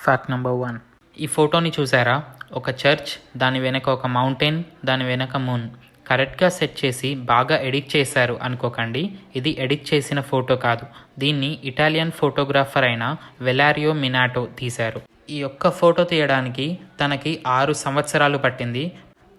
Fact number 1. ఈ ఫోటోని చూసారా? ఒక చర్చ్, దాని వెనక ఒక మౌంటైన్, దాని వెనక మూన్ కరెక్ట్గా సెట్ చేసి బాగా ఎడిట్ చేశారు అనుకోకండి. ఇది ఎడిట్ చేసిన ఫోటో కాదు. దీన్ని ఇటాలియన్ ఫోటోగ్రాఫర్ అయిన వెలారియో మినాటో తీశారు. ఈ ఒక్క ఫోటో తీయడానికి తనకి 6 సంవత్సరాలు పట్టింది.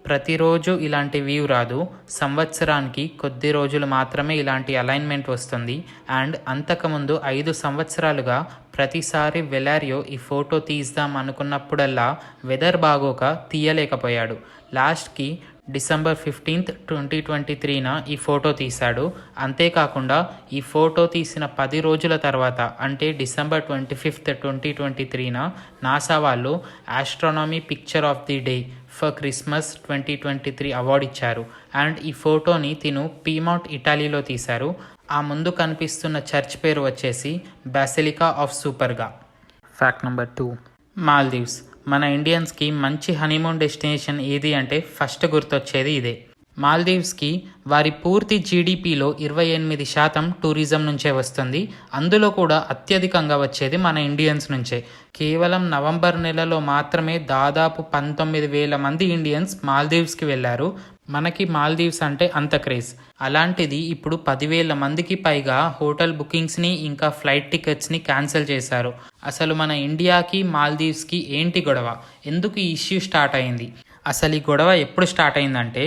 ప్రతిరోజు ఇలాంటి వ్యూ రాదు. సంవత్సరానికి కొద్ది రోజులు మాత్రమే ఇలాంటి అలైన్మెంట్ వస్తుంది. అండ్ అంతకుముందు 5 సంవత్సరాలుగా ప్రతిసారి వెలారియో ఈ ఫోటో తీద్దాం అనుకున్నప్పుడల్లా వెదర్ బాగోక తీయలేకపోయాడు. లాస్ట్కి December 15th, 2023న ఈ ఫోటో తీశాడు. అంతేకాకుండా ఈ ఫోటో తీసిన 10 రోజుల తర్వాత అంటే December 25th, 2023న నాసా వాళ్ళు astronomy picture of the day for Christmas 2023 award ఇచ్చారు. అండ్ ఈ ఫోటోని తిను పీమౌంట్ ఇటాలీలో తీశారు. ఆ ముందు కనిపిస్తున్న చర్చ్ పేరు వచ్చేసి బాసిలికా ఆఫ్ సూపర్గా. Fact number 2. మాల్దీవ్స్. మన ఇండియన్స్కి మంచి హనీమూన్ డెస్టినేషన్ ఏది అంటే ఫస్ట్ గుర్తొచ్చేది ఇదే. మాల్దీవ్స్కి వారి పూర్తి జీడిపిలో 28% టూరిజం నుంచే వస్తుంది. అందులో కూడా అత్యధికంగా వచ్చేది మన ఇండియన్స్ నుంచే. కేవలం నవంబర్ నెలలో మాత్రమే దాదాపు 19,000 మంది ఇండియన్స్ మాల్దీవ్స్కి వెళ్ళారు. మనకి మాల్దీవ్స్ అంటే అంత క్రేజ్. అలాంటిది ఇప్పుడు 10,000 మందికి పైగా హోటల్ బుకింగ్స్ని ఇంకా ఫ్లైట్ టికెట్స్ని క్యాన్సిల్ చేశారు. అసలు మన ఇండియాకి మాల్దీవ్స్కి ఏంటి గొడవ? ఎందుకు ఈ ఇష్యూ స్టార్ట్ అయింది? అసలు ఈ గొడవ ఎప్పుడు స్టార్ట్ అయిందంటే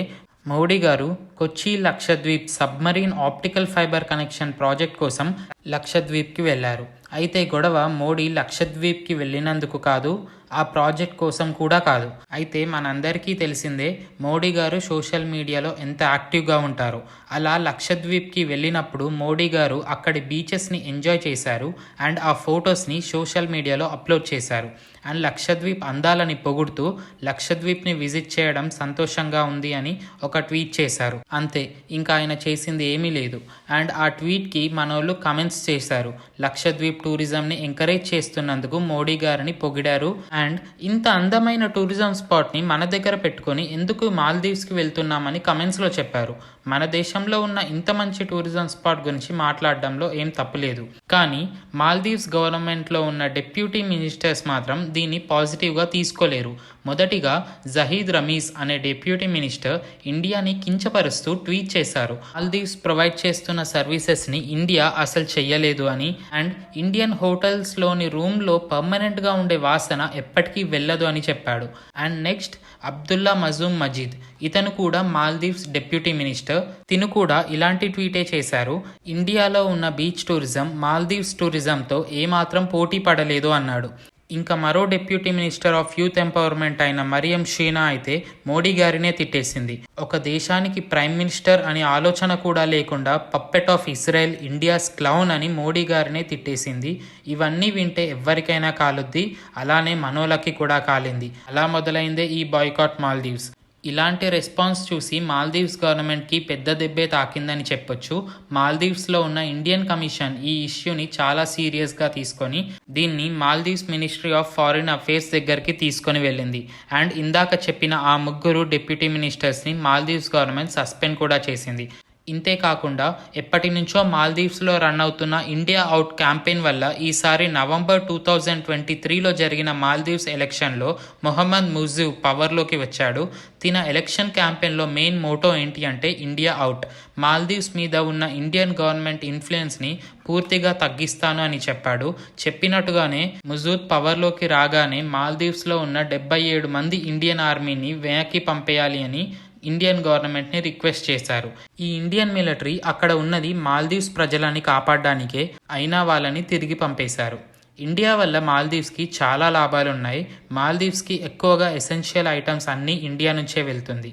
మోడీ గారు Kochi Lakshadweep submarine optical fibre connection project కోసం లక్షద్వీప్కి వెళ్ళారు. అయితే గొడవ మోడీ లక్షద్వీప్కి వెళ్ళినందుకు కాదు, ఆ ప్రాజెక్ట్ కోసం కూడా కాదు. అయితే మనందరికీ తెలిసిందే మోడీ గారు సోషల్ మీడియాలో ఎంత యాక్టివ్గా ఉంటారో. అలా లక్షద్వీప్కి వెళ్ళినప్పుడు మోడీ గారు అక్కడి బీచెస్ని ఎంజాయ్ చేశారు అండ్ ఆ ఫొటోస్ని సోషల్ మీడియాలో అప్లోడ్ చేశారు. అండ్ లక్షద్వీప్ అందాలని పొగుడుతూ లక్షద్వీప్ని విజిట్ చేయడం సంతోషంగా ఉంది అని ఒక ట్వీట్ చేశారు. అంతే, ఇంకా ఆయన చేసింది ఏమీ లేదు. అండ్ ఆ ట్వీట్కి మనోళ్ళు కమెంట్స్ చేశారు. లక్షద్వీప్ టూరిజంని ఎంకరేజ్ చేస్తున్నందుకు మోడీ గారిని పొగిడారు. అండ్ ఇంత అందమైన టూరిజం స్పాట్ని మన దగ్గర పెట్టుకొని ఎందుకు మాల్దీవ్స్కి వెళ్తున్నామని కమెంట్స్లో చెప్పారు. మన దేశంలో ఉన్న ఇంత మంచి టూరిజం స్పాట్ గురించి మాట్లాడడంలో ఏం తప్పులేదు. కానీ మాల్దీవ్స్ గవర్నమెంట్లో ఉన్న డిప్యూటీ మినిస్టర్స్ మాత్రం దీన్ని పాజిటివ్గా తీసుకోలేరు. మొదటిగా జహీద్ రమీజ్ అనే డిప్యూటీ మినిస్టర్ ఇండియాని కించపరుస్తూ ట్వీట్ చేశారు. మాల్దీవ్స్ ప్రొవైడ్ చేస్తున్న సర్వీసెస్ని ఇండియా అసలు చెయ్యలేదు అని, అండ్ ఇండియన్ హోటల్స్లోని రూమ్లో పర్మనెంట్గా ఉండే వాసన ఎప్పటికీ వెళ్ళదు అని చెప్పాడు. అండ్ నెక్స్ట్ అబ్దుల్లా మజూమ్ మజీద్, ఇతను కూడా మాల్దీవ్స్ డిప్యూటీ మినిస్టర్. తిను కూడా ఇలాంటి ట్వీటే చేశారు. ఇండియాలో ఉన్న బీచ్ టూరిజం మాల్దీవ్స్ టూరిజంతో ఏమాత్రం పోటీ పడలేదు అన్నాడు. ఇంకా మరో deputy minister of youth empowerment అయిన మరియం షీనా అయితే మోడీ గారినే తిట్టేసింది. ఒక దేశానికి ప్రైమ్ మినిస్టర్ అనే ఆలోచన కూడా లేకుండా puppet of Israel, India's clown అని మోడీ గారినే తిట్టేసింది. ఇవన్నీ వింటే ఎవరికైనా కాలుద్ది, అలానే మనోలకి కూడా కాలింది. అలా మొదలైందే ఈ బాయ్కాట్ మాల్దీవ్స్. ఇలాంటి రెస్పాన్స్ చూసి మాల్దీవ్స్ గవర్నమెంట్కి పెద్ద దెబ్బే తాకిందని చెప్పొచ్చు. మాల్దీవ్స్లో ఉన్న ఇండియన్ కమిషన్ ఈ ఇష్యూని చాలా సీరియస్గా తీసుకొని దీన్ని Maldives ministry of foreign affairs దగ్గరికి తీసుకొని వెళ్ళింది. అండ్ ఇందాక చెప్పిన ఆ 3 డిప్యూటీ మినిస్టర్స్ని మాల్దీవ్స్ గవర్నమెంట్ సస్పెండ్ కూడా చేసింది. ఇంతే కాకుండా ఎప్పటి నుంచో మాల్దీవ్స్లో రన్ అవుతున్న ఇండియా అవుట్ క్యాంపెయిన్ వల్ల ఈసారి నవంబర్ 2023లో జరిగిన మాల్దీవ్స్ ఎలక్షన్లో మొహమ్మద్ ముజిబ్ పవర్లోకి వచ్చాడు. తిన ఎలక్షన్ క్యాంపెయిన్లో మెయిన్ మోటో ఏంటి అంటే ఇండియా అవుట్. మాల్దీవ్స్ మీద ఉన్న ఇండియన్ గవర్నమెంట్ ఇన్ఫ్లుయెన్స్ని పూర్తిగా తగ్గిస్తాను అని చెప్పాడు. చెప్పినట్టుగానే ముజూద్ పవర్లోకి రాగానే మాల్దీవ్స్లో ఉన్న 77 మంది ఇండియన్ ఆర్మీని వెనక్కి పంపేయాలి అని ఇండియన్ గవర్నమెంట్ని రిక్వెస్ట్ చేశారు. ఈ ఇండియన్ మిలిటరీ అక్కడ ఉన్నది మాల్దీవ్స్ ప్రజలని కాపాడడానికే, అయినా వాళ్ళని తిరిగి పంపేశారు. ఇండియా వల్ల మాల్దీవ్స్కి చాలా లాభాలున్నాయి. మాల్దీవ్స్కి ఎక్కువగా ఎసెన్షియల్ ఐటమ్స్ అన్నీ ఇండియా నుంచే వెళ్తుంది.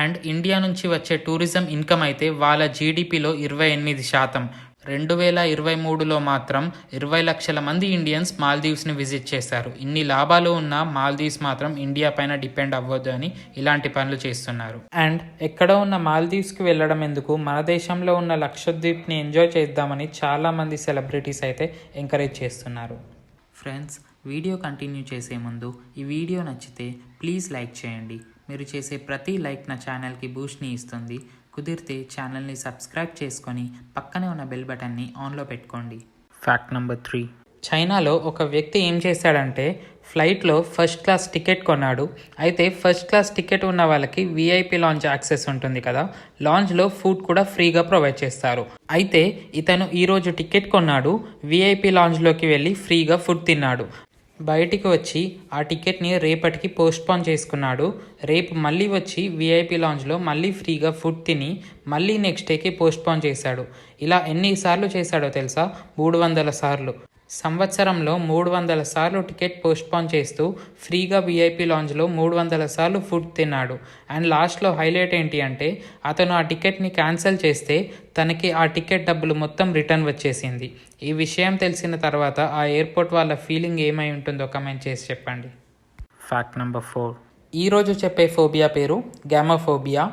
అండ్ ఇండియా నుంచి వచ్చే టూరిజం ఇన్కమ్ అయితే వాళ్ళ జీడిపిలో 28%. 2023లో మాత్రం 20 లక్షల మంది ఇండియన్స్ మాల్దీవ్స్ని విజిట్ చేశారు. ఇన్ని లాభాలు ఉన్న మాల్దీవ్స్ మాత్రం ఇండియా పైన డిపెండ్ అవ్వద్దు అని ఇలాంటి పనులు చేస్తున్నారు. అండ్ ఎక్కడ ఉన్న మాల్దీవ్స్కి వెళ్ళడం ఎందుకు, మన దేశంలో ఉన్న లక్షద్వీప్ని ఎంజాయ్ చేద్దామని చాలామంది సెలబ్రిటీస్ అయితే ఎంకరేజ్ చేస్తున్నారు. ఫ్రెండ్స్, వీడియో కంటిన్యూ చేసే ముందు ఈ వీడియో నచ్చితే ప్లీజ్ లైక్ చేయండి. మీరు చేసే ప్రతి లైక్ నా ఛానల్కి బూస్ట్ని ఇస్తుంది. కుదిరితే ఛానల్ని సబ్స్క్రైబ్ చేసుకొని పక్కనే ఉన్న బెల్ బటన్ని ఆన్లో పెట్టుకోండి. Fact number 3. చైనాలో ఒక వ్యక్తి ఏం చేశాడంటే ఫ్లైట్లో ఫస్ట్ క్లాస్ టికెట్ కొన్నాడు. అయితే ఫస్ట్ క్లాస్ టికెట్ ఉన్న వాళ్ళకి వీఐపీ లాంజ్ యాక్సెస్ ఉంటుంది కదా, లాంజ్లో ఫుడ్ కూడా ఫ్రీగా ప్రొవైడ్ చేస్తారు. అయితే ఇతను ఈరోజు టికెట్ కొన్నాడు, వీఐపీ లాంజ్లోకి వెళ్ళి ఫ్రీగా ఫుడ్ తిన్నాడు. బయటికి వచ్చి ఆ టికెట్ని రేపటికి పోస్ట్పోన్ చేసుకున్నాడు. రేపు మళ్ళీ వచ్చి వీఐపీ లాంజ్లో మళ్ళీ ఫ్రీగా ఫుడ్ తిని మళ్ళీ నెక్స్ట్ డేకి పోస్ట్పోన్ చేశాడు. ఇలా ఎన్నిసార్లు చేశాడో తెలుసా? 300 సార్లు. సంవత్సరంలో 300 సార్లు టికెట్ పోస్ట్పోన్ చేస్తూ ఫ్రీగా వీఐపీ లాంజ్లో 300 సార్లు ఫుడ్ తిన్నాడు. అండ్ లాస్ట్లో హైలైట్ ఏంటి అంటే, అతను ఆ టికెట్ని క్యాన్సిల్ చేస్తే తనకి ఆ టికెట్ డబ్బులు మొత్తం రిటర్న్ వచ్చేసింది. ఈ విషయం తెలిసిన తర్వాత ఆ ఎయిర్పోర్ట్ వాళ్ళ ఫీలింగ్ ఏమై ఉంటుందో కమెంట్ చేసి చెప్పండి. Fact number 4. ఈరోజు చెప్పే ఫోబియా పేరు గ్యామోఫోబియా.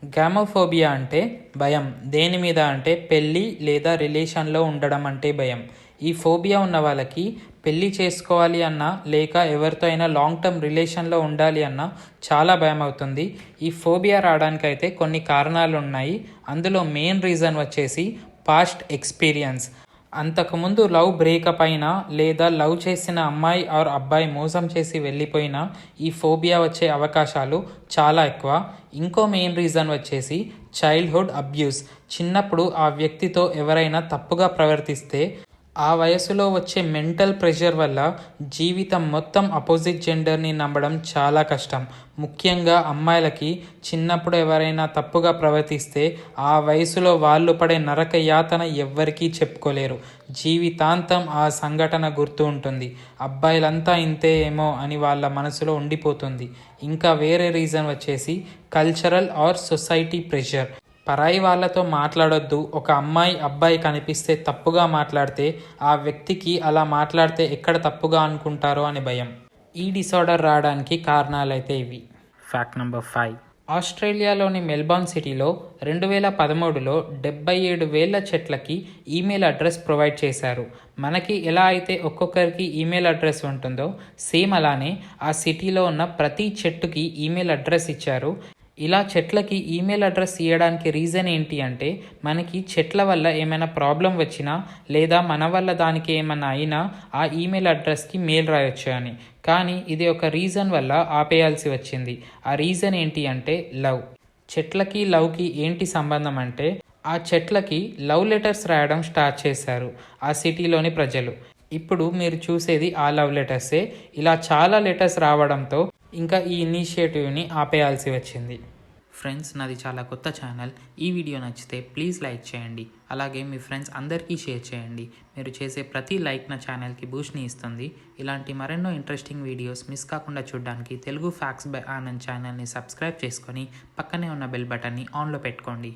గ్యామోఫోబియా అంటే భయం. దేని మీద అంటే పెళ్ళి లేదా రిలేషన్లో ఉండడం అంటే భయం. ఈ ఫోబియా ఉన్న వాళ్ళకి పెళ్ళి చేసుకోవాలి అన్నా లేక ఎవరితో అయినా లాంగ్ టర్మ్ రిలేషన్లో ఉండాలి అన్నా చాలా భయం అవుతుంది. ఈ ఫోబియా రావడానికైతే కొన్ని కారణాలు ఉన్నాయి. అందులో మెయిన్ రీజన్ వచ్చేసి పాస్ట్ ఎక్స్పీరియన్స్. అంతకుముందు లవ్ బ్రేకప్ అయినా లేదా లవ్ చేసిన అమ్మాయి ఆర్ అబ్బాయి మోసం చేసి వెళ్ళిపోయినా ఈ ఫోబియా వచ్చే అవకాశాలు చాలా ఎక్కువ. ఇంకో మెయిన్ రీజన్ వచ్చేసి చైల్డ్హుడ్ అబ్యూస్. చిన్నప్పుడు ఆ వ్యక్తితో ఎవరైనా తప్పుగా ప్రవర్తిస్తే ఆ వయసులో వచ్చే మెంటల్ ప్రెషర్ వల్ల జీవితం మొత్తం అపోజిట్ జెండర్ని నమ్మడం చాలా కష్టం. ముఖ్యంగా అమ్మాయిలకి చిన్నప్పుడు ఎవరైనా తప్పుగా ప్రవర్తిస్తే ఆ వయసులో వాళ్ళు పడే నరక యాతన ఎవ్వరికీ చెప్పుకోలేరు. జీవితాంతం ఆ సంఘటన గుర్తు ఉంటుంది. అబ్బాయిలంతా ఇంతే ఏమో అని వాళ్ళ మనసులో ఉండిపోతుంది. ఇంకా వేరే రీజన్ వచ్చేసి కల్చరల్ ఆర్ సొసైటీ ప్రెషర్. పరాయి వాళ్ళతో మాట్లాడొద్దు, ఒక అమ్మాయి అబ్బాయి కనిపిస్తే తప్పుగా మాట్లాడితే ఆ వ్యక్తికి అలా మాట్లాడితే ఎక్కడ తప్పుగా అనుకుంటారో అని భయం. ఈ డిసార్డర్ రావడానికి కారణాలైతే ఇవి. Fact number 5. ఆస్ట్రేలియాలోని మెల్బోర్న్ సిటీలో 2013లో 77,000 చెట్లకి ఈమెయిల్ అడ్రస్ ప్రొవైడ్ చేశారు. మనకి ఎలా అయితే ఒక్కొక్కరికి ఈమెయిల్ అడ్రస్ ఉంటుందో సేమ్ అలానే ఆ సిటీలో ఉన్న ప్రతి చెట్టుకి ఈమెయిల్ అడ్రస్ ఇచ్చారు. ఇలా చెట్లకి ఈమెయిల్ అడ్రస్ ఇవ్వడానికి రీజన్ ఏంటి అంటే, మనకి చెట్ల వల్ల ఏమైనా ప్రాబ్లం వచ్చినా లేదా మన వల్ల దానికి ఏమైనా అయినా ఆ ఈమెయిల్ అడ్రస్కి మెయిల్ రాయొచ్చు అని. కానీ ఇది ఒక రీజన్ వల్ల ఆపేయాల్సి వచ్చింది. ఆ రీజన్ ఏంటి అంటే లవ్. చెట్లకి లవ్కి ఏంటి సంబంధం అంటే, ఆ చెట్లకి లవ్ లెటర్స్ రాయడం స్టార్ట్ చేశారు ఆ సిటీలోని ప్రజలు. ఇప్పుడు మీరు చూసేది ఆ లవ్ లెటర్సే. ఇలా చాలా లెటర్స్ రావడంతో ఇంకా ఈ ఇనిషియేటివ్ని ఆపేయాల్సి వచ్చింది. ఫ్రెండ్స్, నాది చాలా కొత్త ఛానల్. ఈ వీడియో నచ్చితే ప్లీజ్ లైక్ చేయండి. అలాగే మీ ఫ్రెండ్స్ అందరికీ షేర్ చేయండి. మీరు చేసే ప్రతి లైక్ నా ఛానల్కి బూస్ట్ని ఇస్తుంది. ఇలాంటి మరెన్నో ఇంట్రెస్టింగ్ వీడియోస్ మిస్ కాకుండా చూడడానికి తెలుగు ఫ్యాక్ట్స్ బై ఆనంద్ ఛానల్ని సబ్స్క్రైబ్ చేసుకొని పక్కనే ఉన్న బెల్ బటన్ని ఆన్లో పెట్టుకోండి.